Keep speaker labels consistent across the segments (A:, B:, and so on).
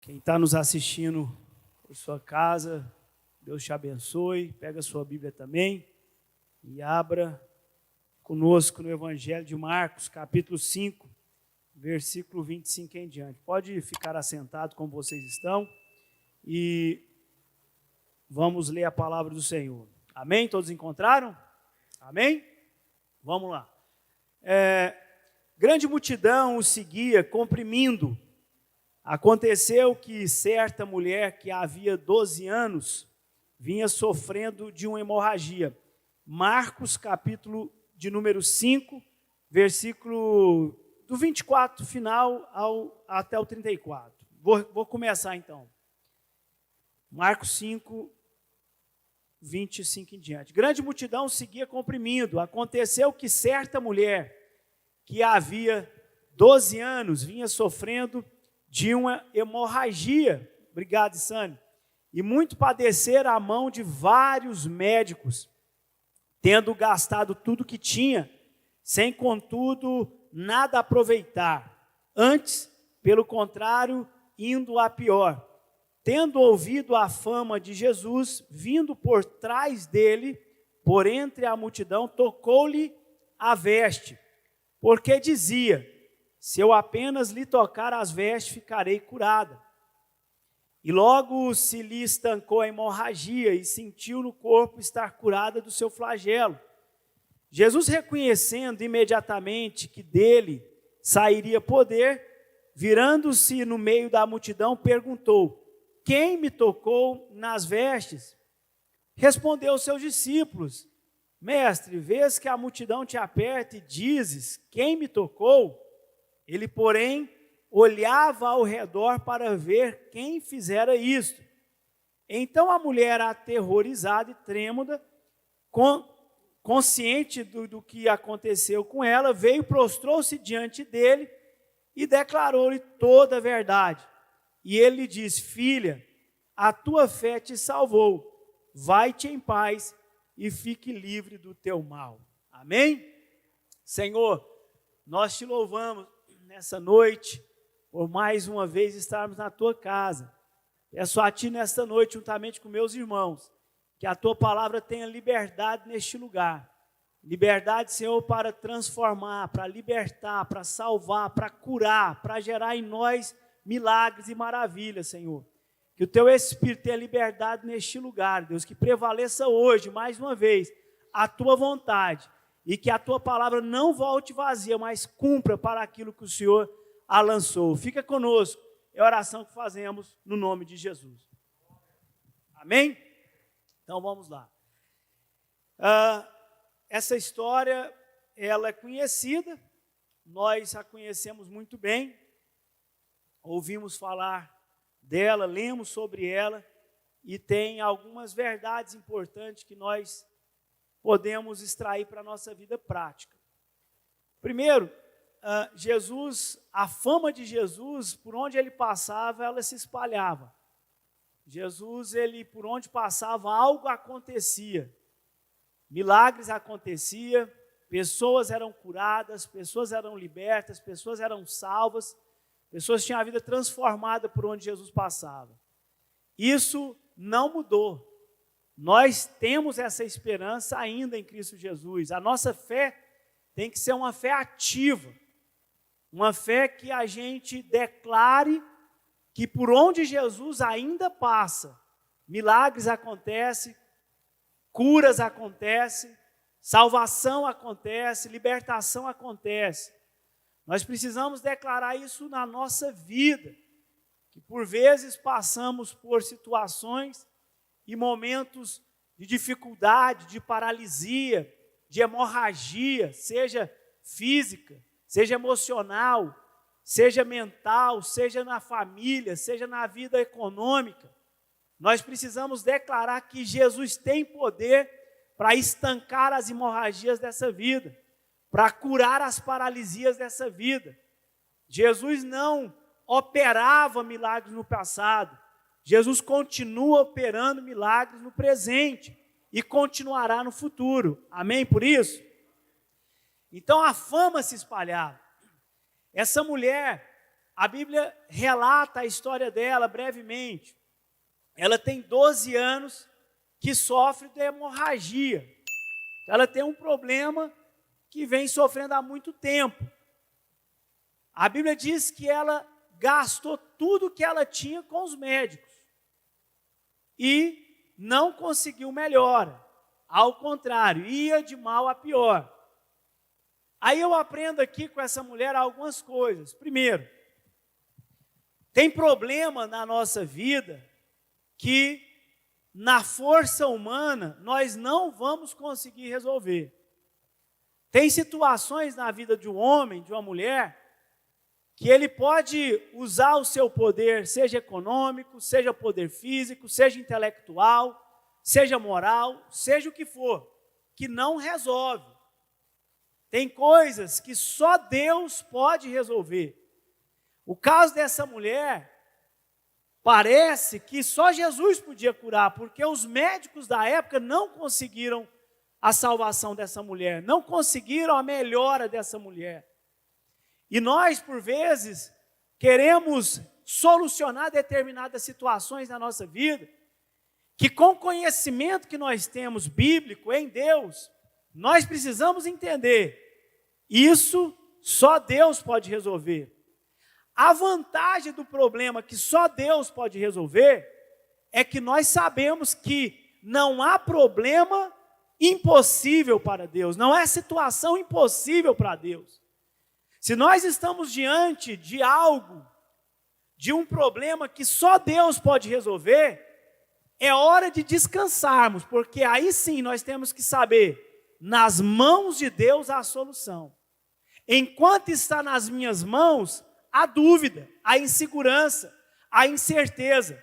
A: Quem está nos assistindo por sua casa, Deus te abençoe. Pega a sua Bíblia também e abra conosco no Evangelho de Marcos, capítulo 5, versículo 25 em diante. Pode ficar assentado como vocês estão e vamos ler a palavra do Senhor. Amém? Todos encontraram? Amém? Vamos lá. Grande multidão o seguia, comprimindo. Aconteceu que certa mulher que havia 12 anos vinha sofrendo de uma hemorragia. Marcos, capítulo de número 5, versículo do 24 final até o 34. Vou começar então. Marcos 5, 25 em diante. Grande multidão seguia comprimindo. Aconteceu que certa mulher que havia 12 anos vinha sofrendo de uma hemorragia, obrigado, Sani, e muito padecer à mão de vários médicos, tendo gastado tudo que tinha, sem contudo nada aproveitar, antes, pelo contrário, indo a pior. Tendo ouvido a fama de Jesus, vindo por trás dele, por entre a multidão, tocou-lhe a veste, porque dizia: se eu apenas lhe tocar as vestes, ficarei curada. E logo se lhe estancou a hemorragia e sentiu no corpo estar curada do seu flagelo. Jesus, reconhecendo imediatamente que dele sairia poder, virando-se no meio da multidão, perguntou: quem me tocou nas vestes? Respondeu os seus discípulos: mestre, vês que a multidão te aperta e dizes: quem me tocou? Ele, porém, olhava ao redor para ver quem fizera isto. Então a mulher, aterrorizada e trêmula, consciente do que aconteceu com ela, veio, prostrou-se diante dele e declarou-lhe toda a verdade. E ele lhe disse: filha, a tua fé te salvou, vai-te em paz e fique livre do teu mal. Amém? Senhor, nós te louvamos nessa noite, por mais uma vez estarmos na tua casa. Peço a ti nesta noite, juntamente com meus irmãos, que a tua palavra tenha liberdade neste lugar. Liberdade, Senhor, para transformar, para libertar, para salvar, para curar, para gerar em nós milagres e maravilhas, Senhor. Que o teu Espírito tenha liberdade neste lugar, Deus, que prevaleça hoje, mais uma vez, a tua vontade. E que a tua palavra não volte vazia, mas cumpra para aquilo que o Senhor a lançou. Fica conosco, é a oração que fazemos no nome de Jesus. Amém? Então vamos lá. Essa história, ela é conhecida, nós a conhecemos muito bem, ouvimos falar dela, lemos sobre ela, e tem algumas verdades importantes que nós podemos extrair para a nossa vida prática. Primeiro, a fama de Jesus, por onde ele passava, ela se espalhava. Jesus, por onde passava, algo acontecia. Milagres aconteciam, pessoas eram curadas, pessoas eram libertas, pessoas eram salvas, pessoas tinham a vida transformada por onde Jesus passava. Isso não mudou. Nós temos essa esperança ainda em Cristo Jesus. A nossa fé tem que ser uma fé ativa, uma fé que a gente declare que por onde Jesus ainda passa, milagres acontecem, curas acontecem, salvação acontece, libertação acontece. Nós precisamos declarar isso na nossa vida, que por vezes passamos por situações e momentos de dificuldade, de paralisia, de hemorragia, seja física, seja emocional, seja mental, seja na família, seja na vida econômica. Nós precisamos declarar que Jesus tem poder para estancar as hemorragias dessa vida, para curar as paralisias dessa vida. Jesus não operava milagres no passado, Jesus continua operando milagres no presente e continuará no futuro. Amém por isso? Então a fama se espalhava. Essa mulher, a Bíblia relata a história dela brevemente. Ela tem 12 anos que sofre de hemorragia. Ela tem um problema que vem sofrendo há muito tempo. A Bíblia diz que ela gastou tudo que ela tinha com os médicos e não conseguiu melhora. Ao contrário, ia de mal a pior. Aí eu aprendo aqui com essa mulher algumas coisas. Primeiro, tem problema na nossa vida que na força humana nós não vamos conseguir resolver. Tem situações na vida de um homem, de uma mulher, que ele pode usar o seu poder, seja econômico, seja poder físico, seja intelectual, seja moral, seja o que for, que não resolve. Tem coisas que só Deus pode resolver. O caso dessa mulher, parece que só Jesus podia curar, porque os médicos da época não conseguiram a salvação dessa mulher, não conseguiram a melhora dessa mulher. E nós, por vezes, queremos solucionar determinadas situações na nossa vida, que com o conhecimento que nós temos bíblico em Deus, nós precisamos entender, isso só Deus pode resolver. A vantagem do problema que só Deus pode resolver é que nós sabemos que não há problema impossível para Deus, não é situação impossível para Deus. Se nós estamos diante de algo, de um problema que só Deus pode resolver, é hora de descansarmos, porque aí sim nós temos que saber, nas mãos de Deus há a solução. Enquanto está nas minhas mãos, há dúvida, há insegurança, há incerteza.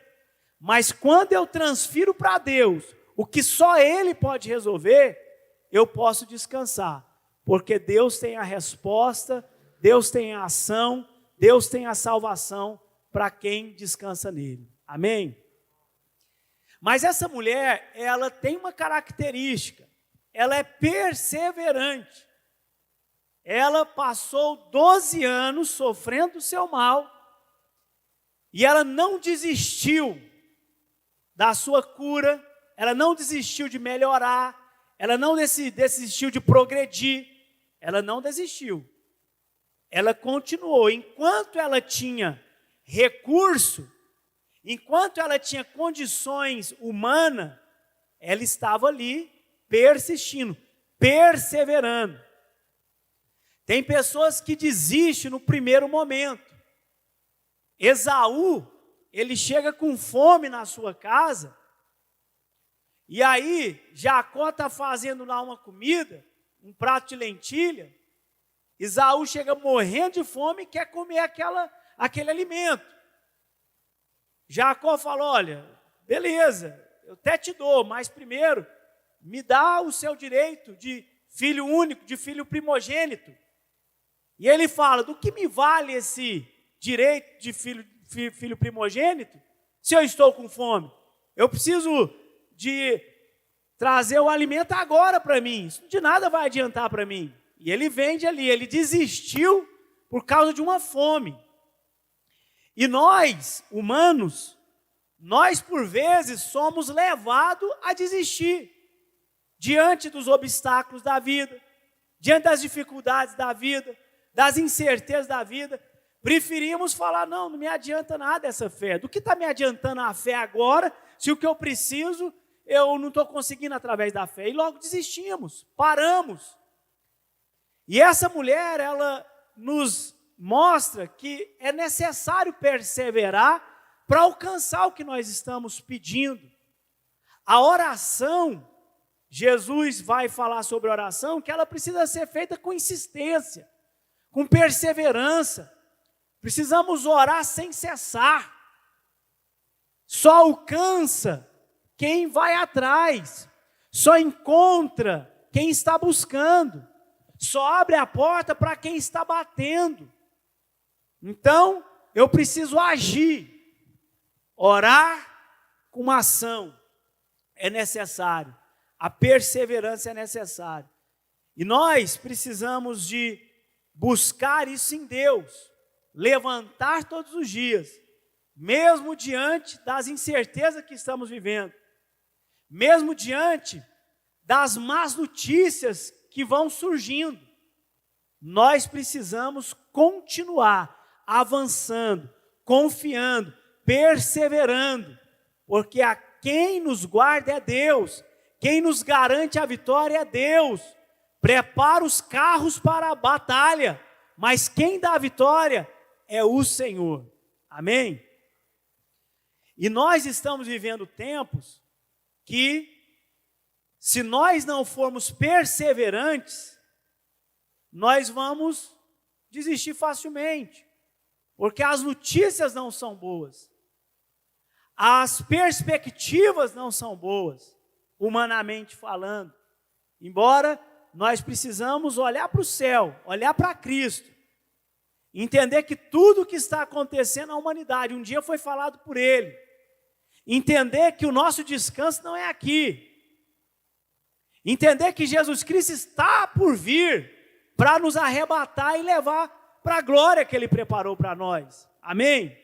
A: Mas quando eu transfiro para Deus o que só Ele pode resolver, eu posso descansar, porque Deus tem a resposta, Deus tem a ação, Deus tem a salvação para quem descansa nele. Amém? Mas essa mulher, ela tem uma característica, ela é perseverante. Ela passou 12 anos sofrendo o seu mal e ela não desistiu da sua cura, ela não desistiu de melhorar, ela não desistiu de progredir, ela não desistiu. Ela continuou, enquanto ela tinha recurso, enquanto ela tinha condições humanas, ela estava ali persistindo, perseverando. Tem pessoas que desistem no primeiro momento. Esaú, ele chega com fome na sua casa, e aí Jacó está fazendo lá uma comida, um prato de lentilha, Esaú chega morrendo de fome e quer comer aquele alimento. Jacó falou, olha, beleza, eu até te dou, mas primeiro me dá o seu direito de filho único, de filho primogênito. E ele fala, do que me vale esse direito de filho primogênito, se eu estou com fome? Eu preciso de trazer o alimento agora para mim, isso de nada vai adiantar para mim. E ele vende ali, ele desistiu por causa de uma fome. E nós, humanos, nós por vezes somos levados a desistir diante dos obstáculos da vida, diante das dificuldades da vida, das incertezas da vida. Preferimos falar, não me adianta nada essa fé. Do que está me adiantando a fé agora, se o que eu preciso, eu não estou conseguindo através da fé? E logo desistimos, paramos. E essa mulher, ela nos mostra que é necessário perseverar para alcançar o que nós estamos pedindo. A oração, Jesus vai falar sobre a oração, que ela precisa ser feita com insistência, com perseverança. Precisamos orar sem cessar. Só alcança quem vai atrás, só encontra quem está buscando, só abre a porta para quem está batendo. Então, eu preciso agir. Orar com uma ação é necessário. A perseverança é necessária. E nós precisamos de buscar isso em Deus. levantar todos os dias, mesmo diante das incertezas que estamos vivendo, mesmo diante das más notícias que vão surgindo. Nós precisamos continuar avançando, confiando, perseverando, porque a quem nos guarda é Deus, quem nos garante a vitória é Deus. Prepara os carros para a batalha, mas quem dá a vitória é o Senhor. Amém? E nós estamos vivendo tempos que, se nós não formos perseverantes, nós vamos desistir facilmente, porque as notícias não são boas, as perspectivas não são boas, humanamente falando. Embora nós precisamos olhar para o céu, olhar para Cristo, entender que tudo que está acontecendo na humanidade, um dia foi falado por Ele, entender que o nosso descanso não é aqui, entender que Jesus Cristo está por vir para nos arrebatar e levar para a glória que Ele preparou para nós. Amém?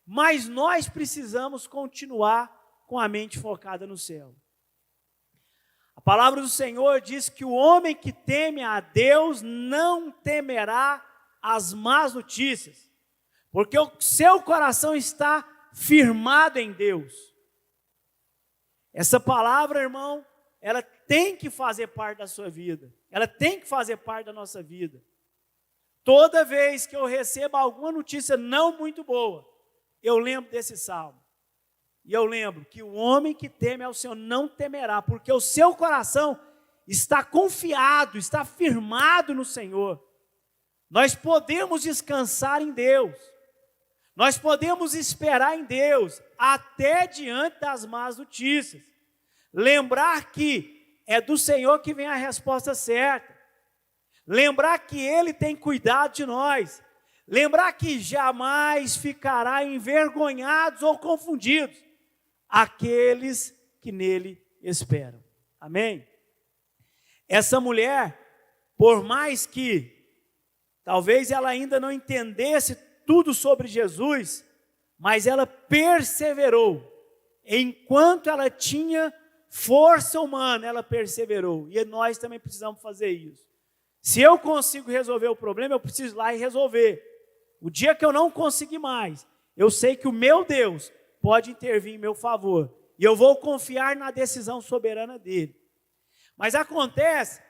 A: Mas nós precisamos continuar com a mente focada no céu. A palavra do Senhor diz que o homem que teme a Deus não temerá as más notícias, porque o seu coração está firmado em Deus. Essa palavra, irmão, ela tem que fazer parte da sua vida, ela tem que fazer parte da nossa vida. Toda vez que eu recebo alguma notícia não muito boa, eu lembro desse salmo. E eu lembro que o homem que teme ao Senhor não temerá, porque o seu coração está confiado, está firmado no Senhor. Nós podemos descansar em Deus, nós podemos esperar em Deus, até diante das más notícias. Lembrar que é do Senhor que vem a resposta certa. Lembrar que Ele tem cuidado de nós. Lembrar que jamais ficará envergonhados ou confundidos aqueles que nele esperam. Amém? Essa mulher, por mais que talvez ela ainda não entendesse tudo sobre Jesus, mas ela perseverou. Enquanto ela tinha força humana, ela perseverou. E nós também precisamos fazer isso. Se eu consigo resolver o problema, eu preciso ir lá e resolver. O dia que eu não conseguir mais, eu sei que o meu Deus pode intervir em meu favor. E eu vou confiar na decisão soberana dele. Mas acontece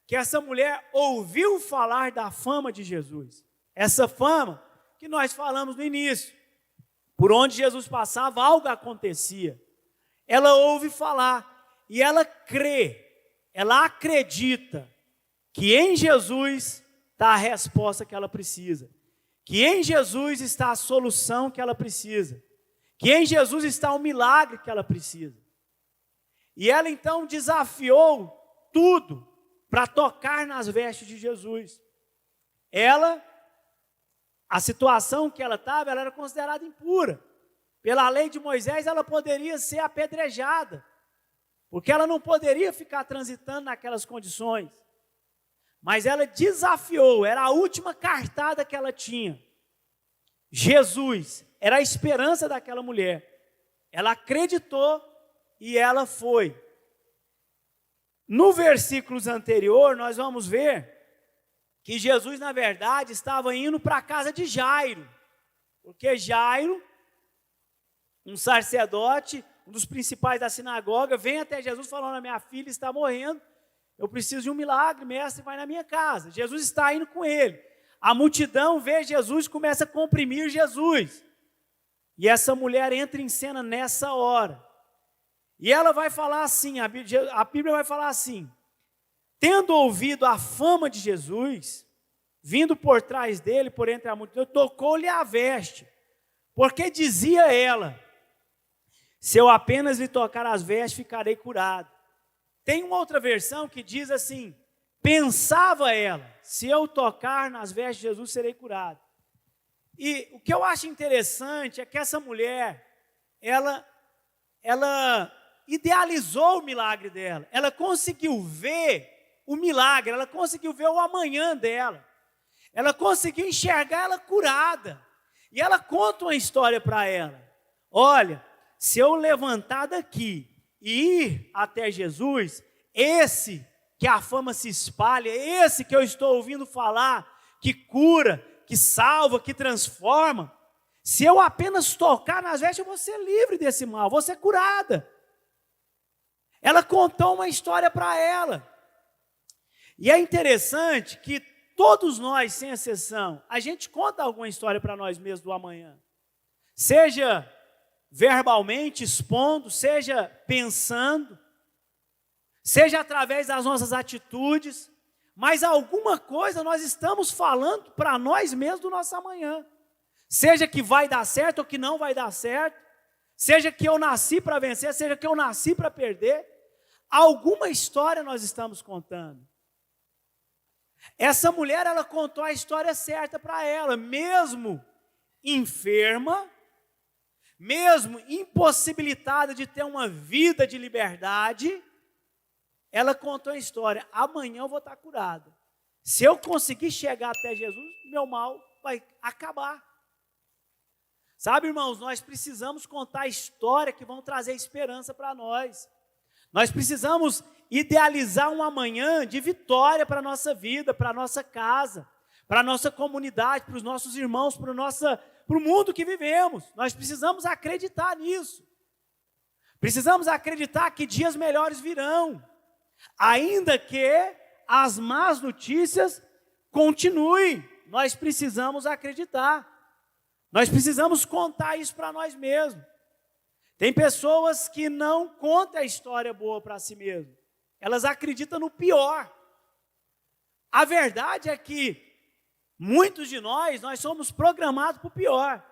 A: que essa mulher ouviu falar da fama de Jesus. Essa fama que nós falamos no início. Por onde Jesus passava, algo acontecia. Ela ouve falar e ela crê, ela acredita que em Jesus está a resposta que ela precisa. Que em Jesus está a solução que ela precisa. Que em Jesus está o milagre que ela precisa. E ela então desafiou tudo para tocar nas vestes de Jesus. A situação que ela estava, ela era considerada impura. Pela lei de Moisés, ela poderia ser apedrejada, porque ela não poderia ficar transitando naquelas condições. Mas ela desafiou, era a última cartada que ela tinha. Jesus era a esperança daquela mulher. Ela acreditou e ela foi. No versículos anterior, nós vamos ver que Jesus, na verdade, estava indo para a casa de Jairo. Porque Jairo, um sacerdote, um dos principais da sinagoga, vem até Jesus falando: a minha filha está morrendo, eu preciso de um milagre, mestre, vai na minha casa. Jesus está indo com ele. A multidão vê Jesus e começa a comprimir Jesus. E essa mulher entra em cena nessa hora. E ela vai falar assim, a Bíblia vai falar assim: tendo ouvido a fama de Jesus, vindo por trás dele, por entre a multidão, tocou-lhe a veste, porque dizia ela: se eu apenas lhe tocar as vestes, ficarei curado. Tem uma outra versão que diz assim: pensava ela, se eu tocar nas vestes de Jesus, serei curado. E o que eu acho interessante é que essa mulher, ela idealizou o milagre dela, ela conseguiu ver o milagre, ela conseguiu ver o amanhã dela. ela conseguiu enxergar ela curada. E ela conta uma história para ela. Olha, se eu levantar daqui e ir até Jesus, esse que a fama se espalha, esse que eu estou ouvindo falar, que cura, que salva, que transforma, se eu apenas tocar nas vestes, eu vou ser livre desse mal, vou ser curada. Ela contou uma história para ela. E é interessante que todos nós, sem exceção, a gente conta alguma história para nós mesmos do amanhã. Seja verbalmente, expondo, seja pensando, seja através das nossas atitudes, mas alguma coisa nós estamos falando para nós mesmos do nosso amanhã. Seja que vai dar certo ou que não vai dar certo, seja que eu nasci para vencer, seja que eu nasci para perder, alguma história nós estamos contando. Essa mulher, ela contou a história certa para ela, mesmo enferma, mesmo impossibilitada de ter uma vida de liberdade, ela contou a história: amanhã eu vou estar curada. Se eu conseguir chegar até Jesus, meu mal vai acabar. Sabe, irmãos, nós precisamos contar a história que vão trazer esperança para nós. Nós precisamos idealizar um amanhã de vitória para a nossa vida, para a nossa casa, para a nossa comunidade, para os nossos irmãos, para o mundo que vivemos. Nós precisamos acreditar nisso. Precisamos acreditar que dias melhores virão, ainda que as más notícias continuem. Nós precisamos acreditar. Nós precisamos contar isso para nós mesmos. Tem pessoas que não contam a história boa para si mesmas. Elas acreditam no pior. A verdade é que muitos de nós somos programados para o pior.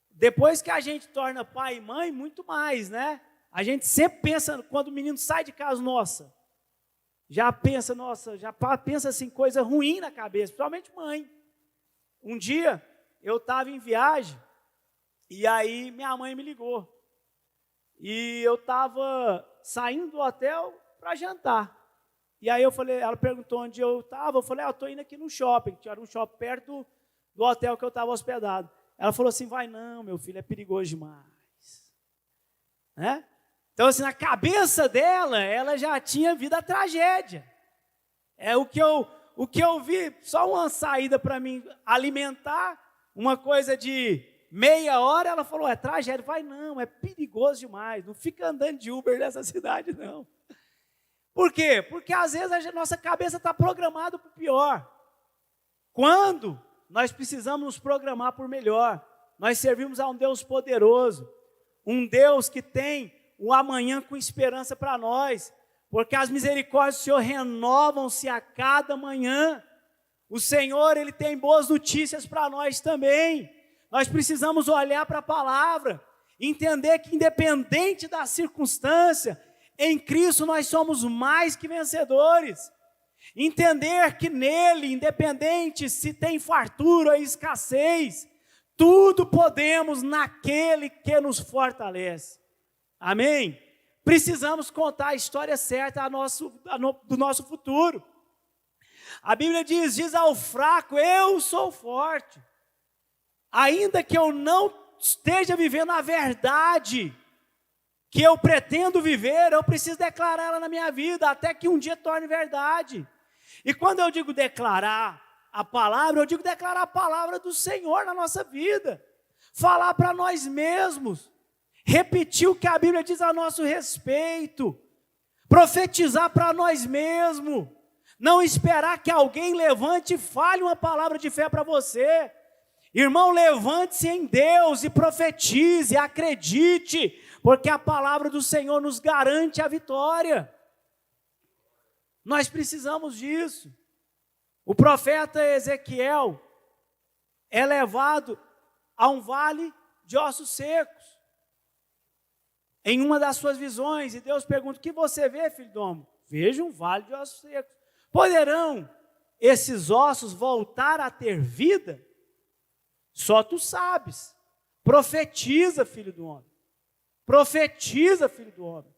A: Depois que a gente torna pai e mãe, muito mais, né? A gente sempre pensa, quando o menino sai de casa, já pensa assim, coisa ruim na cabeça, principalmente mãe. Um dia, eu estava em viagem, e aí minha mãe me ligou. E eu estava saindo do hotel para jantar. E aí ela perguntou onde eu estava, eu falei, eu estou indo aqui no shopping, tinha um shopping perto do hotel que eu estava hospedado. Ela falou assim, vai não, meu filho, é perigoso demais. Né? Então, assim, na cabeça dela, ela já tinha vindo a tragédia. O que eu vi, só uma saída para mim alimentar, uma coisa de meia hora, ela falou, é tragédia. Vai não, é perigoso demais, não fica andando de Uber nessa cidade, não. Por quê? Porque às vezes a nossa cabeça está programada para o pior. Quando nós precisamos nos programar por melhor, nós servimos a um Deus poderoso, um Deus que tem o amanhã com esperança para nós, porque as misericórdias do Senhor renovam-se a cada manhã. O Senhor, Ele tem boas notícias para nós também. Nós precisamos olhar para a palavra, entender que independente da circunstância, em Cristo nós somos mais que vencedores. Entender que nele, independente se tem fartura ou escassez, tudo podemos naquele que nos fortalece. Amém? Precisamos contar a história certa do nosso futuro. A Bíblia diz ao fraco, eu sou forte. Ainda que eu não esteja vivendo a verdade que eu pretendo viver, eu preciso declarar ela na minha vida, até que um dia torne verdade. E quando eu digo declarar a palavra, eu digo declarar a palavra do Senhor na nossa vida. Falar para nós mesmos. Repetir o que a Bíblia diz a nosso respeito. Profetizar para nós mesmos. Não esperar que alguém levante e fale uma palavra de fé para você. Irmão, levante-se em Deus e profetize, acredite, porque a palavra do Senhor nos garante a vitória. Nós precisamos disso. O profeta Ezequiel é levado a um vale de ossos secos, em uma das suas visões, e Deus pergunta, o que você vê, filho do homem? Vejo um vale de ossos secos. Poderão esses ossos voltar a ter vida? Só tu sabes. Profetiza, filho do homem. Profetiza, filho do homem.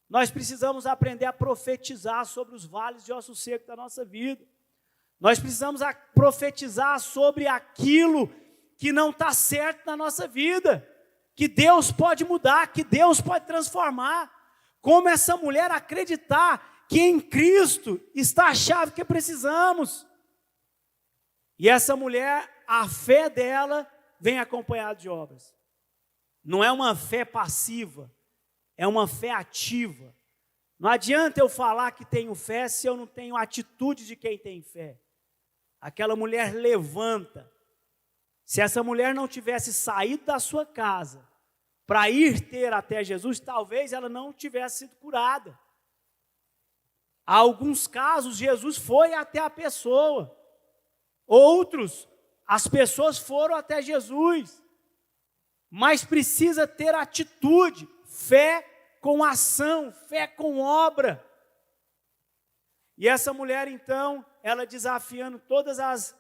A: Nós precisamos aprender a profetizar sobre os vales de ossos secos da nossa vida. Nós precisamos profetizar sobre aquilo que não está certo na nossa vida, que Deus pode mudar, que Deus pode transformar. Como essa mulher acreditar que em Cristo está a chave que precisamos. E essa mulher, a fé dela vem acompanhada de obras. Não é uma fé passiva, é uma fé ativa. Não adianta eu falar que tenho fé se eu não tenho a atitude de quem tem fé. Aquela mulher levanta. Se essa mulher não tivesse saído da sua casa para ir ter até Jesus, talvez ela não tivesse sido curada. Há alguns casos, Jesus foi até a pessoa. Outros, as pessoas foram até Jesus. Mas precisa ter atitude, fé com ação, fé com obra. E essa mulher, então, ela desafiando todas as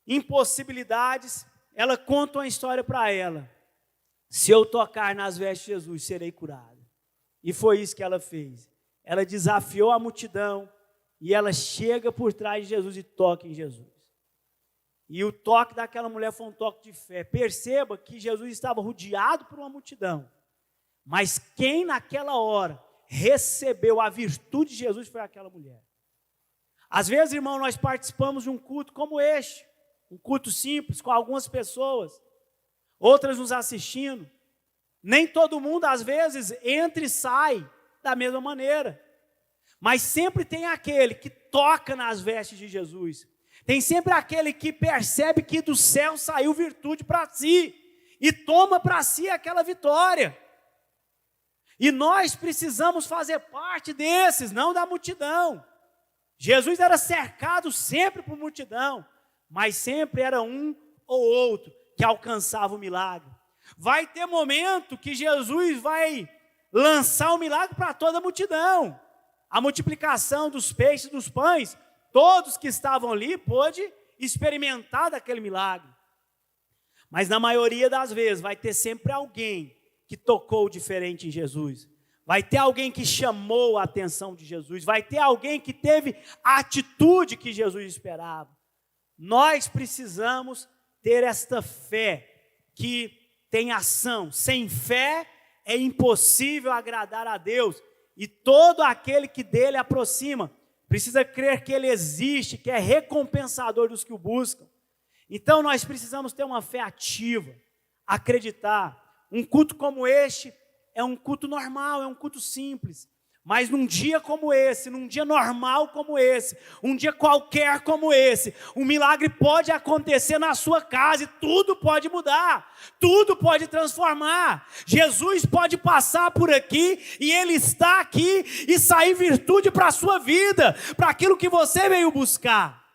A: impossibilidades, ela conta uma história para ela. Se eu tocar nas vestes de Jesus, serei curada. E foi isso que ela fez. Ela desafiou a multidão e ela chega por trás de Jesus e toca em Jesus. E o toque daquela mulher foi um toque de fé. Perceba que Jesus estava rodeado por uma multidão. Mas quem naquela hora recebeu a virtude de Jesus foi aquela mulher. Às vezes, irmão, nós participamos de um culto como este. Um culto simples, com algumas pessoas. Outras nos assistindo. Nem todo mundo, às vezes, entra e sai da mesma maneira. Mas sempre tem aquele que toca nas vestes de Jesus. Tem sempre aquele que percebe que do céu saiu virtude para si. E toma para si aquela vitória. E nós precisamos fazer parte desses, não da multidão. Jesus era cercado sempre por multidão. Mas sempre era um ou outro que alcançava o milagre. Vai ter momento que Jesus vai lançar o milagre para toda a multidão. A multiplicação dos peixes e dos pães, todos que estavam ali pôde experimentar daquele milagre. Mas na maioria das vezes vai ter sempre alguém que tocou diferente em Jesus. Vai ter alguém que chamou a atenção de Jesus. Vai ter alguém que teve a atitude que Jesus esperava. Nós precisamos ter esta fé que tem ação. Sem fé é impossível agradar a Deus. E todo aquele que dele aproxima precisa crer que ele existe, que é recompensador dos que o buscam. Então nós precisamos ter uma fé ativa, acreditar. Um culto como este é um culto normal, é um culto simples. Mas num dia como esse, num dia normal como esse, um dia qualquer como esse, um milagre pode acontecer na sua casa e tudo pode mudar, tudo pode transformar. Jesus pode passar por aqui e Ele está aqui e sair virtude para a sua vida, para aquilo que você veio buscar.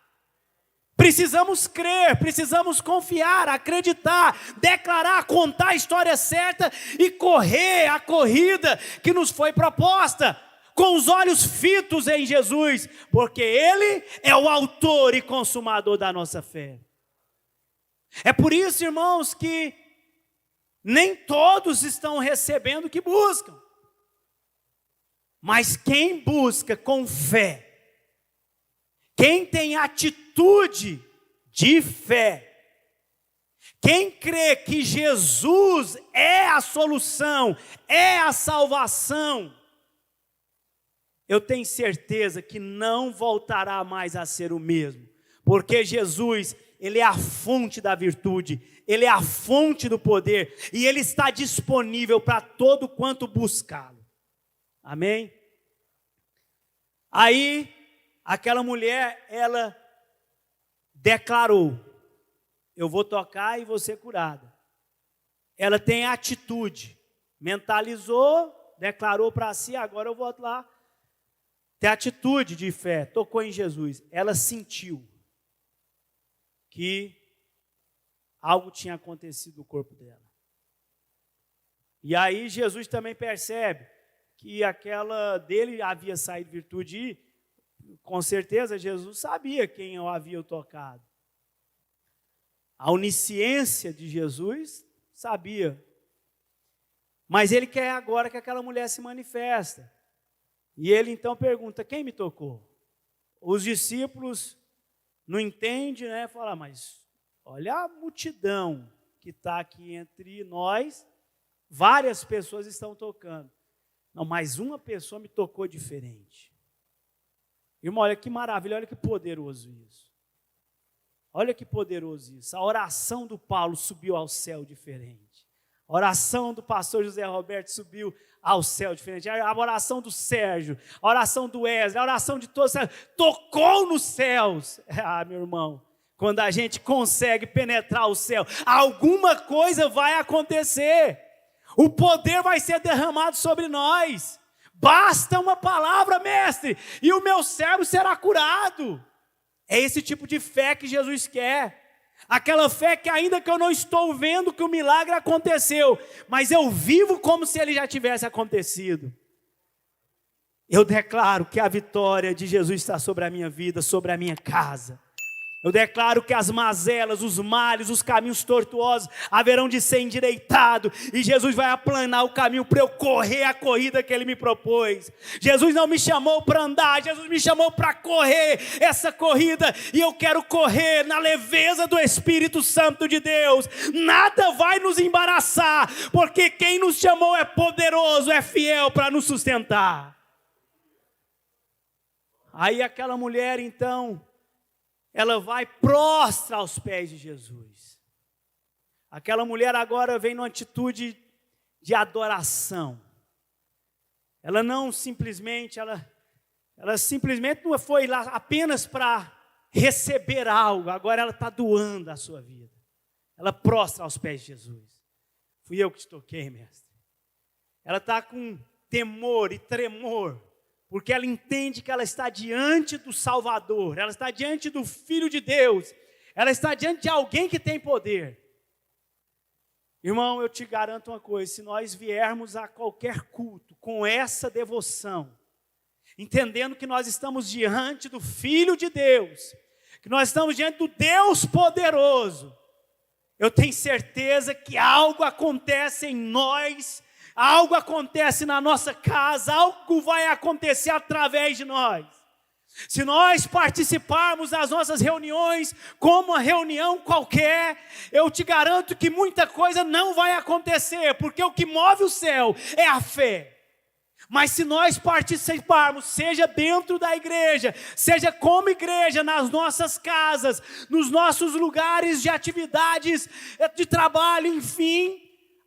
A: Precisamos crer, precisamos confiar, acreditar, declarar, contar a história certa e correr a corrida que nos foi proposta, com os olhos fitos em Jesus, porque Ele é o autor e consumador da nossa fé. É por isso, irmãos, que nem todos estão recebendo o que buscam, mas quem busca com fé, quem tem atitude de fé, quem crê que Jesus é a solução, é a salvação, eu tenho certeza que não voltará mais a ser o mesmo, porque Jesus, Ele é a fonte da virtude, Ele é a fonte do poder, e Ele está disponível para todo quanto buscá-lo. Amém? Aí, aquela mulher, ela declarou: eu vou tocar e vou ser curada. Ela tem atitude, mentalizou, declarou para si, agora eu vou lá. Tem atitude de fé, tocou em Jesus. Ela sentiu que algo tinha acontecido no corpo dela. E aí Jesus também percebe que aquela dele havia saído virtude e, com certeza, Jesus sabia quem o havia tocado. A onisciência de Jesus sabia. Mas ele quer agora que aquela mulher se manifesta. E ele então pergunta: quem me tocou? Os discípulos não entende, né? Fala, mas olha a multidão que está aqui entre nós, várias pessoas estão tocando. Não, mas uma pessoa me tocou diferente. Irmão, olha que maravilha, olha que poderoso isso. Olha que poderoso isso. A oração do Paulo subiu ao céu diferente. A oração do pastor José Roberto subiu ao céu diferente. A oração do Sérgio, a oração do Wesley, a oração de todos, tocou nos céus. Ah, meu irmão, quando a gente consegue penetrar o céu, alguma coisa vai acontecer. O poder vai ser derramado sobre nós. Basta uma palavra, mestre, e o meu servo será curado. É esse tipo de fé que Jesus quer. Aquela fé que ainda que eu não estou vendo que o milagre aconteceu, mas eu vivo como se ele já tivesse acontecido. Eu declaro que a vitória de Jesus está sobre a minha vida, sobre a minha casa. Eu declaro que as mazelas, os males, os caminhos tortuosos haverão de ser endireitados. E Jesus vai aplanar o caminho para eu correr a corrida que Ele me propôs. Jesus não me chamou para andar, Jesus me chamou para correr essa corrida. E eu quero correr na leveza do Espírito Santo de Deus. Nada vai nos embaraçar, porque quem nos chamou é poderoso, é fiel para nos sustentar. Aí aquela mulher então, ela vai prostra aos pés de Jesus. Aquela mulher agora vem numa atitude de adoração. Ela não simplesmente, ela simplesmente não foi lá apenas para receber algo, agora ela está doando a sua vida. Ela prostra aos pés de Jesus. Fui eu que te toquei, mestre. Ela está com temor e tremor, porque ela entende que ela está diante do Salvador, ela está diante do Filho de Deus, ela está diante de alguém que tem poder. Irmão, eu te garanto uma coisa, se nós viermos a qualquer culto com essa devoção, entendendo que nós estamos diante do Filho de Deus, que nós estamos diante do Deus poderoso, eu tenho certeza que algo acontece em nós, algo acontece na nossa casa, algo vai acontecer através de nós. Se nós participarmos das nossas reuniões como uma reunião qualquer, eu te garanto que muita coisa não vai acontecer, porque o que move o céu é a fé. Mas se nós participarmos, seja dentro da igreja, seja como igreja, nas nossas casas, nos nossos lugares de atividades, de trabalho, enfim,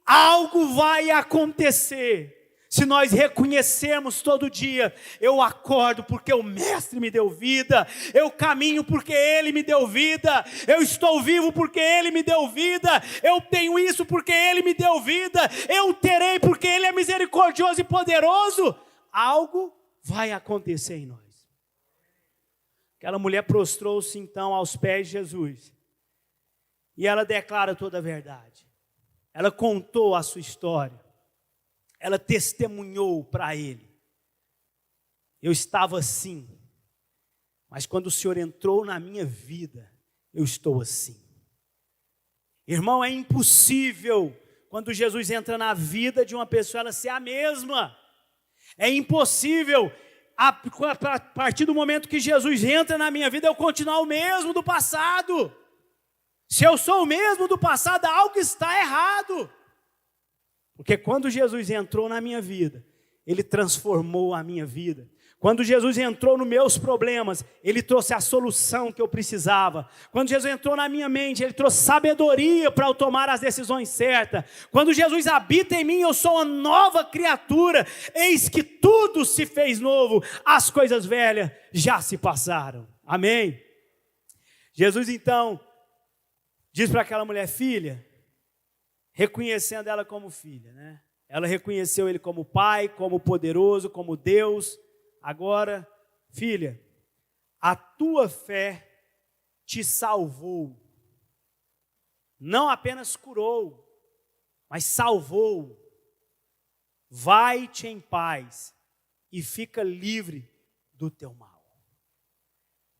A: algo vai acontecer. Se nós reconhecermos todo dia, eu acordo porque o Mestre me deu vida, eu caminho porque Ele me deu vida, eu estou vivo porque Ele me deu vida, eu tenho isso porque Ele me deu vida, eu terei porque Ele é misericordioso e poderoso, algo vai acontecer em nós. Aquela mulher prostrou-se então aos pés de Jesus, e ela declara toda a verdade, ela contou a sua história, ela testemunhou para ele. Eu estava assim, mas quando o Senhor entrou na minha vida, eu estou assim. Irmão, é impossível, quando Jesus entra na vida de uma pessoa, ela ser a mesma. É impossível, a partir do momento que Jesus entra na minha vida, eu continuar o mesmo do passado. Se eu sou o mesmo do passado, algo está errado. Porque quando Jesus entrou na minha vida, Ele transformou a minha vida. Quando Jesus entrou nos meus problemas, Ele trouxe a solução que eu precisava. Quando Jesus entrou na minha mente, Ele trouxe sabedoria para eu tomar as decisões certas. Quando Jesus habita em mim, eu sou uma nova criatura. Eis que tudo se fez novo, as coisas velhas já se passaram. Amém? Jesus então diz para aquela mulher: filha, reconhecendo ela como filha, né? Ela reconheceu Ele como Pai, como poderoso, como Deus. Agora, filha, a tua fé te salvou. Não apenas curou, mas salvou. Vai-te em paz e fica livre do teu mal.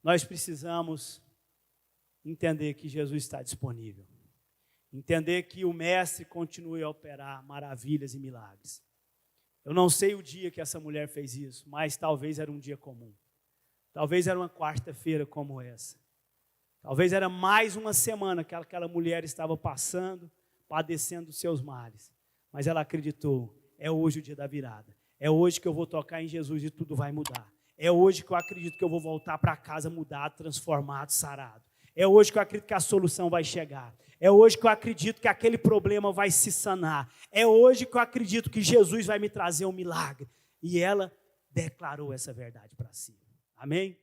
A: Nós precisamos entender que Jesus está disponível. Entender que o Mestre continue a operar maravilhas e milagres. Eu não sei o dia que essa mulher fez isso, mas talvez era um dia comum. Talvez era uma quarta-feira como essa. Talvez era mais uma semana que aquela mulher estava passando, padecendo dos seus males. Mas ela acreditou, é hoje o dia da virada. É hoje que eu vou tocar em Jesus e tudo vai mudar. É hoje que eu acredito que eu vou voltar para casa mudado, transformado, sarado. É hoje que eu acredito que a solução vai chegar. É hoje que eu acredito que aquele problema vai se sanar. É hoje que eu acredito que Jesus vai me trazer um milagre. E ela declarou essa verdade para si. Amém?